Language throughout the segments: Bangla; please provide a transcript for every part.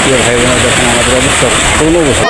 প্রিয় ভাই বোনেরা, দেখেন আমাদের অবস্থা করুন অবস্থা।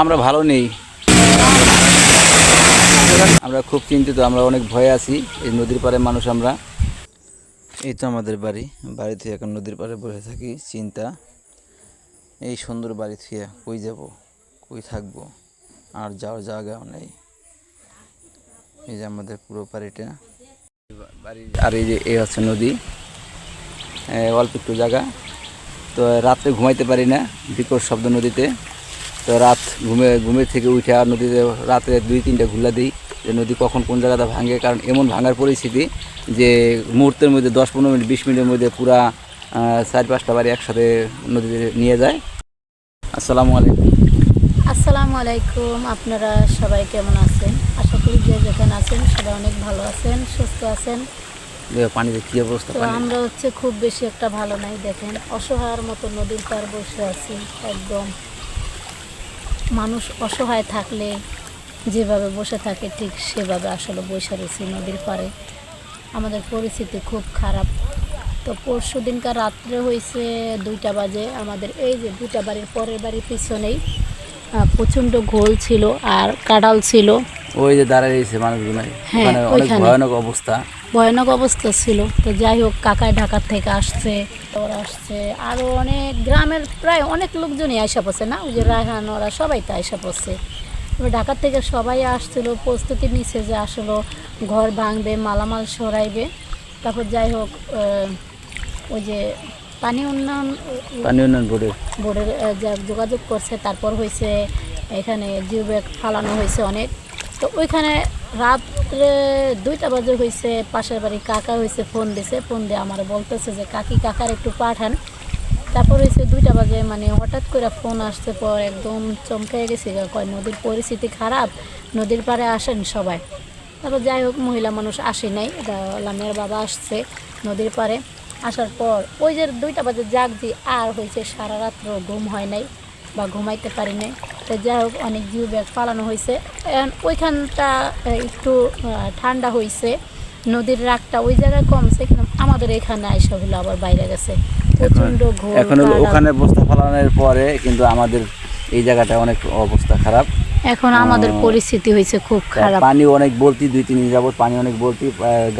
আমরা ভালো নেই, আমরা খুব চিন্তিত, আমরা অনেক ভয়ে আছি। এই নদীর পাড়ে মানুষ আমরা। এই তো আমাদের বাড়ি থেকে এখন নদীর পাড়ে বসে থাকি, চিন্তা। এই সুন্দর বাড়ি থেকে কই যাব, কই থাকবো, আর যাওয়ার জায়গাও নেই। এই যে আমাদের পুরো বাড়িটা, আর এই যে এই হচ্ছে নদী, অল্প একটু জায়গা। তো রাত্রে ঘুমাইতে পারি না, বিকট শব্দ নদীতে। তো রাত ঘুমে থেকে উঠে আর নদীতে রাত্রে 2-3টা ঘুরলা দিই যে নদী কখন কোন জায়গাটা ভাঙে। কারণ এমন ভাঙার পরিস্থিতি যে মুহূর্তের মধ্যে 10-15 মিনিট 20 মিনিটের মধ্যে পুরা 4-5টা বাড়ি একসাথে নদীতে নিয়ে যায়। আসসালামু আলাইকুম। আসসালামু আলাইকুম। আপনারা সবাই কেমন আছেন? আশা করি যে যেখানে আছেন সবাই অনেক ভালো আছেন, সুস্থ আছেন। পানিতে কী অবস্থা? তো আমরা খুব বেশি একটা ভালো নাই। দেখেন অসহায়ের মতো নদীর পার বসে আছি। একদম মানুষ অসহায় থাকলে যেভাবে বসে থাকে ঠিক সেভাবে আসলে বসে রয়েছি নদীর পাড়ে। আমাদের পরিস্থিতি খুব খারাপ। তো পরশু দিনকার রাত্রে হয়েছে 2টা বাজে। আমাদের এই যে 2টা বাড়ির পরের বাড়ির পিছনেই প্রচণ্ড ঘোল ছিল আর কাঁঠাল ছিল। ওই যে দাঁড়ায় রয়েছে মানুষগুলো, হ্যাঁ, অনেক ভয়ানক অবস্থা ছিল। তো যাই হোক, কাকায় ঢাকার থেকে আসছে, ওরা আসছে, আরও অনেক গ্রামের প্রায় অনেক লোকজনই আইসা পড়ছে না, ওই যে রায়হান ওরা সবাই তো আইসা পড়ছে। এবার ঢাকার থেকে সবাই আসছিল, প্রস্তুতি নিচ্ছে যে আসলে ঘর ভাঙবে, মালামাল সরাইবে। তারপর যাই হোক, ওই যে পানি উন্নয়ন বোর্ডের যোগাযোগ করছে। তারপর হয়েছে এখানে জিও ব্যাগ ফালানো হয়েছে অনেক। তো ওইখানে রাত্রে 2টা বাজে হয়েছে, পাশের বাড়ি কাকা হয়েছে ফোন দিয়ে আমার বলতেছে যে কাকার একটু পাঠান। তারপর হয়েছে 2টা বাজে, মানে হঠাৎ করে ফোন আসতে পর একদম চমকে গেছে, কয় নদীর পরিস্থিতি খারাপ, নদীর পাড়ে আসেন সবাই। তারপর যাই হোক, মহিলা মানুষ আসে নাই, লামিয়ার বাবা আসছে নদীর পাড়ে। আসার পর ওই যে 2টা বাজে জাগছি, আর হয়েছে সারা রাত্র ঘুম হয় নাই বা ঘুমাইতে পারি নাই। তো যাই হোক, অনেক জিও ব্যাগ ফালানো হয়েছে। ওইখানটা একটু ঠান্ডা হয়েছে, নদীর রাগটা ওই জায়গায় কমছে, কিন্তু আমাদের এখানে আইসা হলো আবার বাইরে গেছে প্রচণ্ড ঘোর। এখন ওখানে বস্তা ফালানোর পরে কিন্তু আমাদের এই জায়গাটা অনেক অবস্থা খারাপ। এখন আমাদের পরিস্থিতি হয়েছে খুব খারাপ। পানি অনেক বলতি, 2-3 দিন যাবত পানি অনেক বলতি।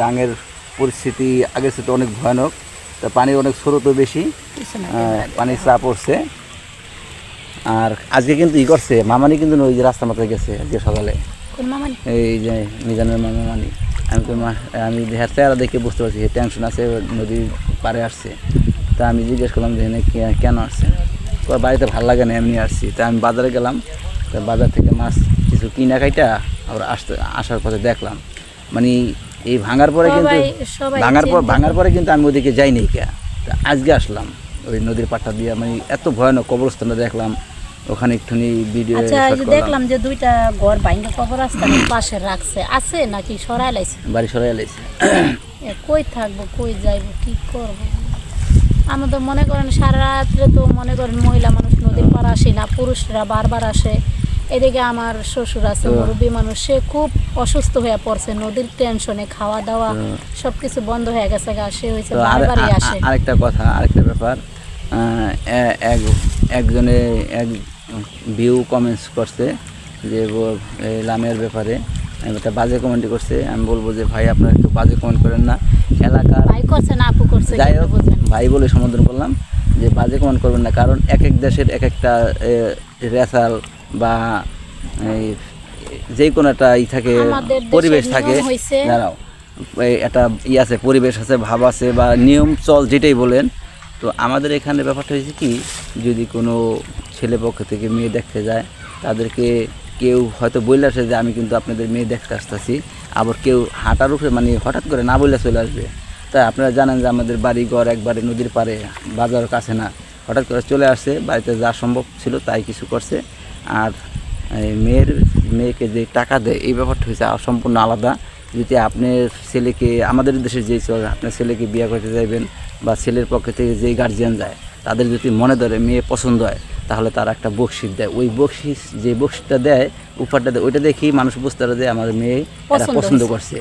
গাঙের পরিস্থিতি আগের সাথে অনেক ভয়ানক। তা পানির অনেক স্রোতও বেশি, পানির চাপ পড়ছে। আর আজকে কিন্তু করছে মামানি, কিন্তু ওই যে রাস্তা মাথায় গেছে আজকে সকালে। এই যে মিজানের মামানি, আমি চেহারা দেখে বুঝতে পারছি টেনশন আছে, নদীর পাড়ে আসছে। তা আমি জিজ্ঞেস করলাম যে কেন আসছে? বাড়িতে ভালো লাগে না, এমনি আসছি। তা আমি বাজারে গেলাম, তা বাজার থেকে মাছ কিছু কিনা খাইটা আবার আসার পথে দেখলাম, মানে এই ভাঙার পরে কিন্তু আমি ওদিকে যাইনি। আজকে আসলাম ওই নদীর পাড়টা দিয়ে, মানে এত ভয়ানক কবরস্থানটা দেখলাম। ওখানে একটুখানি ভিডিও দেখলাম যে 2টা ঘর ভাঙা কবরস্থানের পাশে রাখছে, আছে নাকি সরাই লাইছে, বাড়ি সরাই লাইছে। কই থাকবো, কই যাইবো, কি করব? আমরা তো মনে করেন সারা রাত্রে তো মনে করেন মহিলা মানুষ নদীর পাড় আসে না, পুরুষরা বারবার আসে। এদিকে আমার শ্বশুর আছে মুরব্বী মানুষ, সে খুব অসুস্থ হয়ে পড়ছে নদীর টেনশনে, খাওয়া দাওয়া সবকিছু বন্ধ হয়ে গেছে, সে হয়েছে বারবারই আসে। আরেকটা ব্যাপার, একজনে এক ভিউ কমেন্টস করছে যে লামের ব্যাপারে একটা বাজে কমেন্ট করছে। আমি বলবো যে ভাই, আপনারা একটু বাজে কমেন্ট করেন না। এলাকার ভাই করছে না আপু করছে, যাই হোক, ভাই বলে সম্বোধন করলাম যে বাজে কমেন্ট করবেন না। কারণ এক এক দেশের এক একটা রেসাল বা যে কোনো একটা থাকে, পরিবেশ থাকে, দাঁড়াও, একটা আছে, পরিবেশ আছে, ভাব আছে, বা নিয়ম চল যেটাই বলেন। তো আমাদের এখানে ব্যাপারটা হয়েছে কি, যদি কোনো ছেলে পক্ষ থেকে মেয়ে দেখতে যায়, তাদেরকে কেউ হয়তো বলে আসে যে আমি কিন্তু আপনাদের মেয়ে দেখতে আসতেছি, আবার কেউ হাঁটার উপরে মানে হঠাৎ করে না বলে চলে আসবে। তাই আপনারা জানেন যে আমাদের বাড়ি ঘর একবারে নদীর পাড়ে, বাজার কাছে না, হঠাৎ করে চলে আসছে, বাড়িতে যা সম্ভব ছিল তাই কিছু করছে। আর এই মেয়েকে যে টাকা দেয় এই ব্যাপারটা হয়েছে সম্পূর্ণ আলাদা। যদি আপনার ছেলেকে, আমাদের দেশে যেই চলে, আপনার ছেলেকে বিয়ে করতে যাইবেন বা ছেলের পক্ষে থেকে যেই গার্জিয়ান যায়, তাদের যদি মনে ধরে মেয়ে পছন্দ হয়, তাহলে তারা একটা বকশিস দেয়। ওই বকশিস, যে বকশিসটা দেয়, উপহারটা দেয়, ওইটা দেখেই মানুষ বুঝতে পারে যে আমার মেয়ে এরা পছন্দ করছে।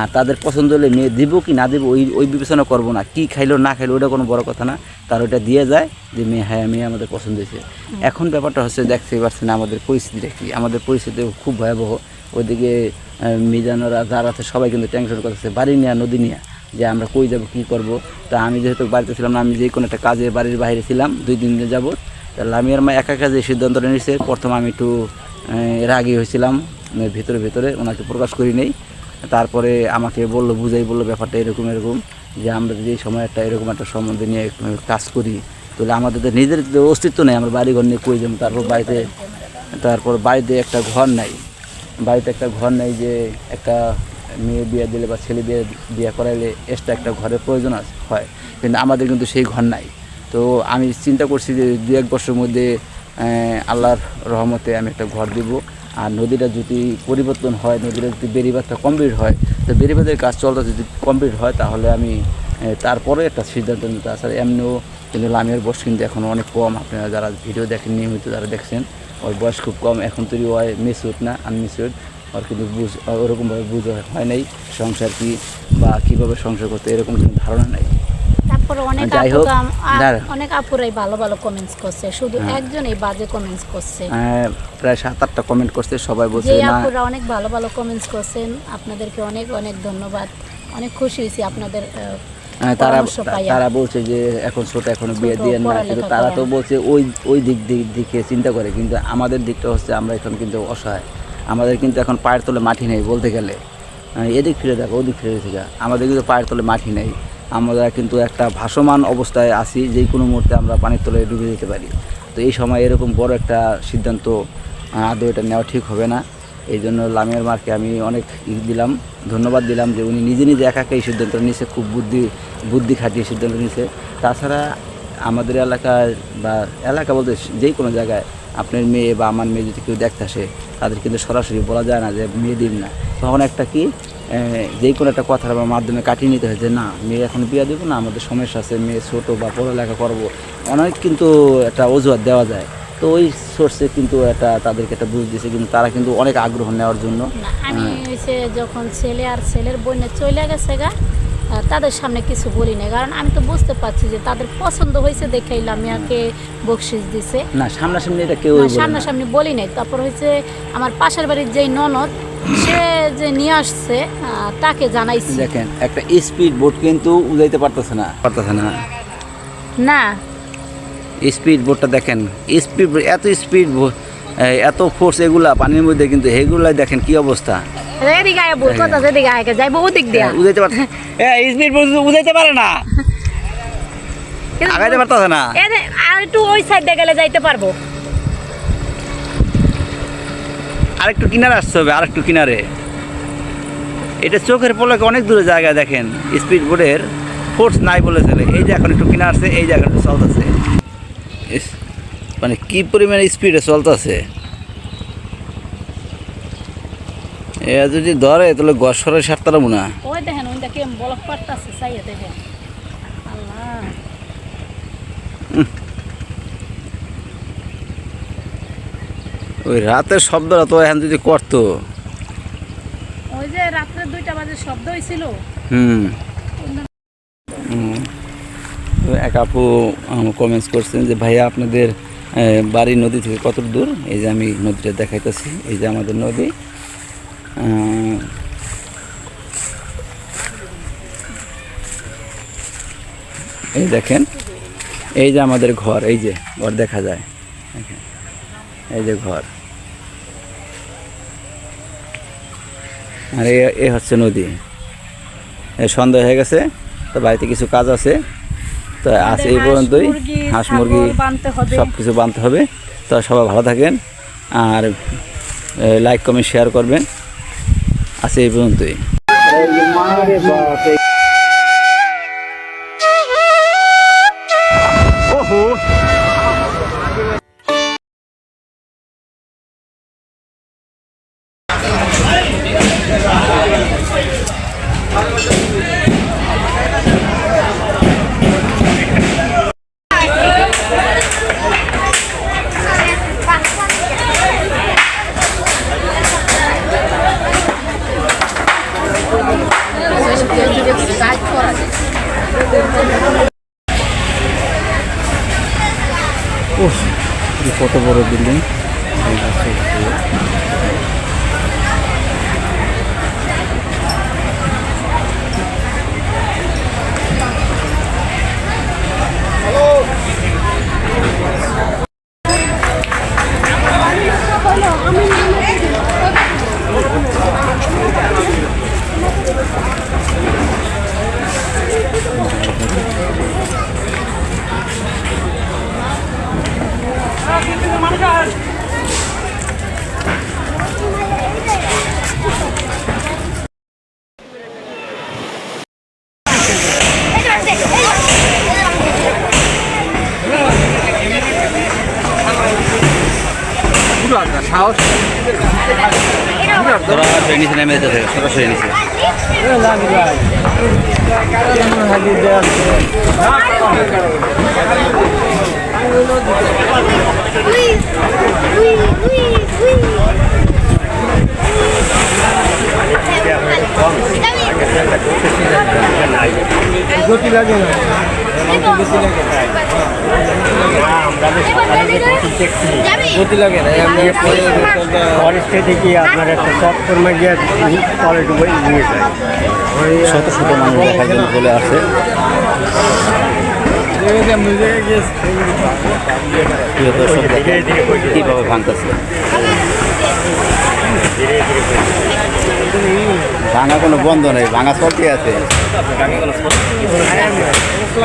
আর তাদের পছন্দ হলে মেয়ে দিব কি না দিব ওই বিবেচনা করবো না, কি খাইলো না খাইলো ওটা কোনো বড় কথা না, তার ওইটা দিয়ে যায় যে মেয়ে, হ্যাঁ মেয়ে আমাদের পছন্দ হয়েছে। এখন ব্যাপারটা হচ্ছে, দেখতেই পাচ্ছেন আমাদের পরিস্থিতিটা কি, আমাদের পরিস্থিতি খুব ভয়াবহ। ওইদিকে মিজানোরা যারা আছে সবাই কিন্তু টেনশন করতেছে বাড়ি নিয়ে, নদী নিয়ে, যে আমরা কই যাব কী করব। তা আমি যেহেতু বাড়িতে ছিলাম না, আমি যে কোনো একটা কাজে বাড়ির বাইরে ছিলাম 2-3 দিন যাবত। তা লামিয়ার মা একা কাজে সিদ্ধান্তটা নিয়েছে। প্রথম আমি একটু রাগী হয়েছিলাম, ভিতরে ওনাকে প্রকাশ করি নেই। তারপরে আমাকে বললো ব্যাপারটা এরকম যে আমরা যদি এই সময় এরকম একটা সম্বন্ধে নিয়ে কাজ করি, তাহলে আমাদের তো নিজের অস্তিত্ব নেই, আমরা বাড়ি ঘর নিয়ে কই যাবো। তারপর বাড়িতে একটা ঘর নাই, যে একটা মেয়ে বিয়ে দিলে বা ছেলে বিয়ে করাইলে এক্সট্রা একটা ঘরের প্রয়োজন হয়, কিন্তু আমাদের কিন্তু সেই ঘর নাই। তো আমি চিন্তা করছি যে 2-1 বছরের মধ্যে আল্লাহর রহমতে আমি একটা ঘর দিব। আর নদীটা যদি পরিবর্তন হয়, নদীটা যদি বেড়িবাঁধটা কমপ্লিট হয়, তো বেড়িবাঁধের কাজ চলতে যদি কমপ্লিট হয়, তাহলে আমি তারপরে একটা সিদ্ধান্ত নিতে। তাছাড়া এমনিও কিন্তু লামিয়ার বয়স কিন্তু এখন অনেক কম। আপনারা যারা ভিডিও দেখেন, নিয়মিত যারা দেখছেন, ওর বয়স খুব কম। এখন তৈরি হয় মিসুড না, আনমিসুড। ওর কিন্তু ওরকমভাবে বুঝ হয় নাই সংসার কি বা কীভাবে সংসার করতে, এরকম কোনো ধারণা নাই। তারপর যাই হোক, অনেক আপুরাই ভালো কমেন্টস করছে, শুধু একজনই বাজে কমেন্টস করছে। প্রায় 7-8টা কমেন্ট করছে, সবাই বলছে যে না। আপুরা অনেক ভালো কমেন্টস করছেন, আপনাদেরকে অনেক ধন্যবাদ। অনেক খুশি হয়েছি আপনাদের তারা বলছে যে এখন ছোট, এখনো বিয়ে দিয়ে না, কিন্তু তারা তো বলছে ওই দিকে চিন্তা করে, কিন্তু আমাদের দিকটা হচ্ছে আমরা এখন কিন্তু অসহায়। আমাদের কিন্তু এখন পায়ের তলে মাটি নেই বলতে গেলে। এদিক ফিরে দেখো, ওদিক ফিরে থেকে, আমাদের কিন্তু পায়ের তলে মাটি নেই। আমরা কিন্তু একটা ভাসমান অবস্থায় আছি, যে কোনো মুহূর্তে আমরা পানির তলে ডুবে যেতে পারি। তো এই সময় এরকম বড় একটা সিদ্ধান্ত আদৌ এটা নেওয়া ঠিক হবে না। এই জন্য লামিয়ার মাকে আমি অনেক ধন্যবাদ দিলাম যে উনি নিজে একা এই সিদ্ধান্ত নিয়েছে, খুব বুদ্ধি খাটিয়ে সিদ্ধান্ত নিয়েছে। তাছাড়া আমাদের এলাকায় বা এলাকা বলতে যেই কোনো জায়গায় আপনার মেয়ে বা আমার মেয়ে যদি কেউ দেখতে আসে, তাদের কিন্তু সরাসরি বলা যায় না যে মেয়ে দিন না। তখন একটা কি যেই কোনো একটা কথার মাধ্যমে কাটিয়ে নিতে হয় যে না, মেয়ে এখন বিয়ে দেবো না, আমাদের সমস্যা আছে, মেয়ে ছোটো বা পড়ালেখা করবো, অনেক কিন্তু একটা অজুহাত দেওয়া যায়। তো ওই সোর্সে কিন্তু তাদেরকে একটা বুঝ দিয়েছে, কিন্তু তারা কিন্তু অনেক আগ্রহ নেওয়ার জন্য। আমি যখন ছেলে আর ছেলের বোনে চলে গেছে তাদের সামনে কিছু বলি না, কারণ আমি তো বুঝতে পারছি যে তাদের পছন্দ হয়েছে দেখেই লামিয়াকে বকশিস দিছে। না, সামনাসামনি এটা কেউ সামনাসামনি বলি নাই। তারপর হয়েছে আমার পাশের বাড়ির যেই ননদ, সে যে নিয়ে আসছে তাকে জানাইছি। দেখেন, একটা স্পিড বোট কিন্তু উড়াইতে পারতেছে না না, স্পিড বোটটা দেখেন, এত স্পিড, এত ফোর্স, এগুলা পানির মধ্যে, কিন্তু এগুলাই দেখেন কি অবস্থা। এদিকে আয় বল, কথা যেদিকে আয় যাইবো ওদিক দিয়া উড়াইতে পারছে, স্পিড বোট উড়াইতে পারে না, আগাইতে পারতেছে না। আর একটু ওই সাইডে গেলে যাইতে পারবো। আরেকটু কিনারে আসতে হবে, আরেকটু কিনারে। এটা চোখের পলকে অনেক দূরে জায়গায় দেখেন স্পিড বোটের ফোর্স নাই বলে চলে। এই যে এখন একটু কিনারে আসছে, এই যে এখন একটু চলতেছে, মানে কি পরিমাণে স্পিডে চলতেছে। এ যদি ধরে তাহলে গসরে সারতাম না। ওই দেখেন, ওই দেখেন বলক পারতাছে, চাইয়া দেখেন। আল্লাহ, ওই রাতের শব্দটা তো এখন যদি করতো। ওই যে রাত্রে 2টা বাজে শব্দ হয়েছিল। এক আপু কমেন্টস করছেন যে ভাইয়া আপনাদের বাড়ি নদী থেকে কত দূর। এই যে আমি নদীটা দেখাইতেছি, এই যে আমাদের নদী। এই দেখেন, এই যে আমাদের ঘর, এই যে ঘর দেখা যায়, এই যে ঘর, আর এ হচ্ছে নদী। সন্ধ্যা হয়ে গেছে, তো বাড়িতে কিছু কাজ আছে, তো আজ এই পর্যন্তই। হাঁস মুরগি সব কিছু বাঁধতে হবে। তো সবাই ভালো থাকেন, আর লাইক কমেন্ট শেয়ার করবেন। আজকে এই পর্যন্তই। কত বড় বিল্ডিং! নিচে নেমে যেতে সরাসরি নিচে। গতি লাগে না, গতি লাগে না। ফরেস্টে থেকে আপনার একটা প্ল্যাটফর্মে গিয়ে তলে ডুবে নিয়ে যায়। শত শত মানুষ দেখার জন্য চলে আসে। কীভাবে ভাঙতেছে, ভাঙা কোনো বন্ধ নেই, ভাঙা চলতে আছে।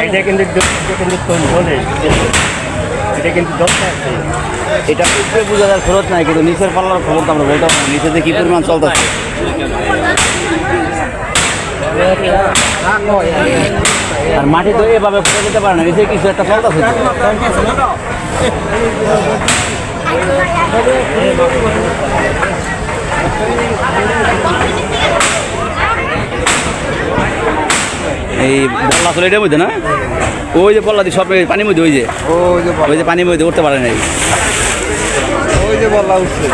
এটা কিন্তু এটা উপরে বোঝা যাওয়ার খরচ নাই, কিন্তু নিচের পাল্লার খবর তো আমরা বলতে পারবো নিচে যে কী পরিমাণ চলতেছে। আর মাটি তো এভাবে পড়ে যেতে পারে না, নিচে কিছু একটা চলতেছে। এই বল্লা চলে এটার মধ্যে না, ওই যে বল্লা দিয়ে সব পানির মধ্যে, ওই যে পানির মধ্যে উঠতে পারে না। ওই যে বলা উঠছে,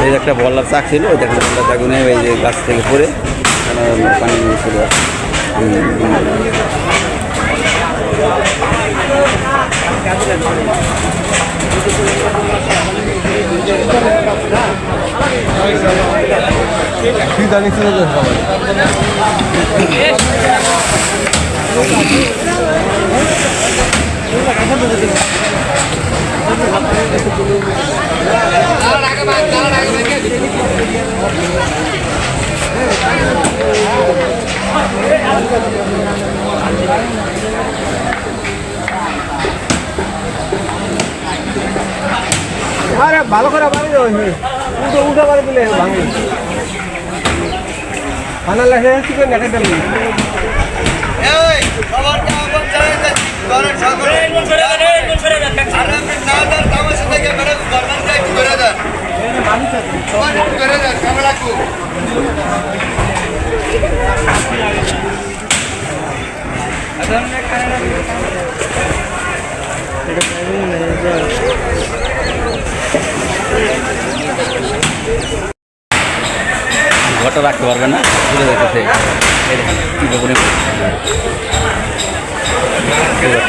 এই যে একটা বল্লার চাক ছিল, ওই একটা বল্লার চাক নিয়ে এই যে গাছ থেকে পড়ে পানির মধ্যে ছিল। আরে ভালো করে ভাঙি উঠে পারে দিলে ভাঙি খানা লাগে চিকেন দেখা দেন। ঘরটা রাখতে পারবে না, চলে যেতেছে।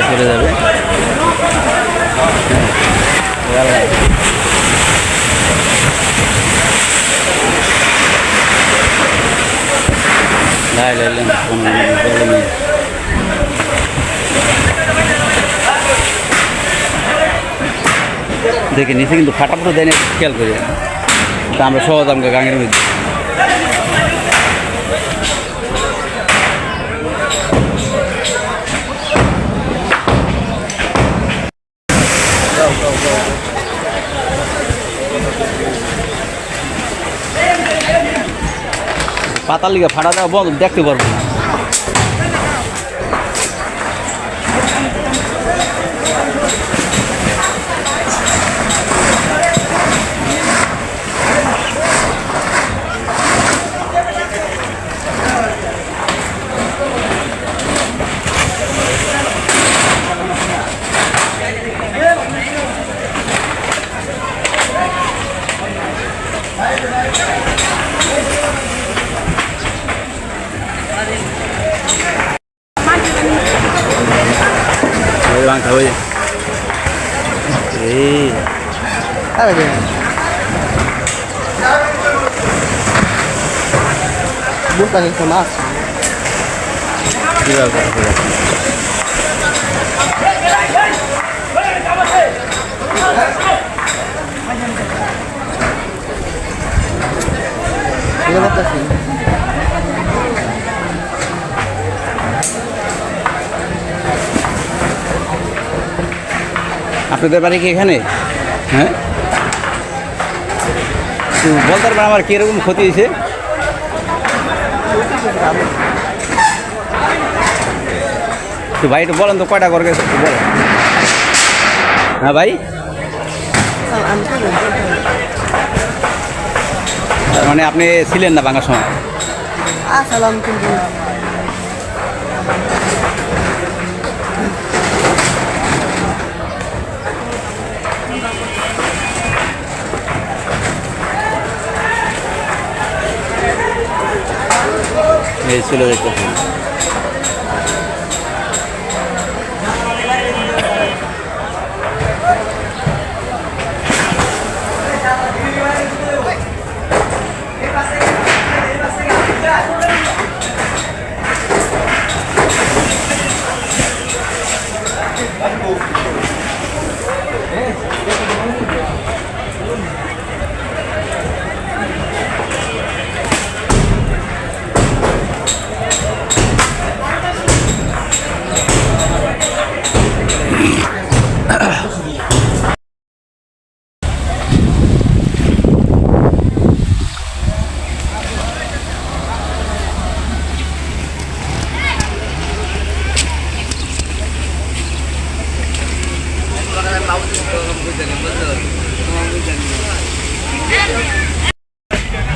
চলে যাবে। দেখে নিচে কিন্তু ফাটাফাটো দেয় না, খেয়াল করে তা আমরা সহজ আমাকে গাঙের মধ্যে। পাতার লিগে ফাটা দেওয়া বন্ধ, দেখতে পারবো না। Bang tahu ya. Apa dia? Bukan kemas. Tidak apa. Dia apa sih? আপনাদের বাড়ি কি এখানে? হ্যাঁ, তো বলতে পারবেন আমার কীরকম ক্ষতি হয়েছে? তো ভাই একটু বলেন তো কয়টা ঘর গেছে একটু বলেন। হ্যাঁ ভাই, তার মানে আপনি ছিলেন না ভাঙার সময়? Salam কিন্তু এই চলে যেতে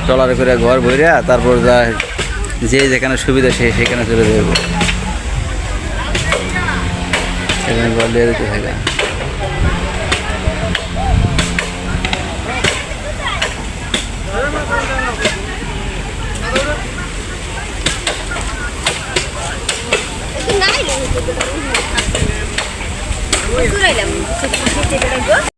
ট্রলারে করে ঘর ভরিয়া তারপর যা যে যেখানে সুবিধা সেখানে চলে যাবো, সেখানে ঘর দিয়ে দিতে থাকে। Itu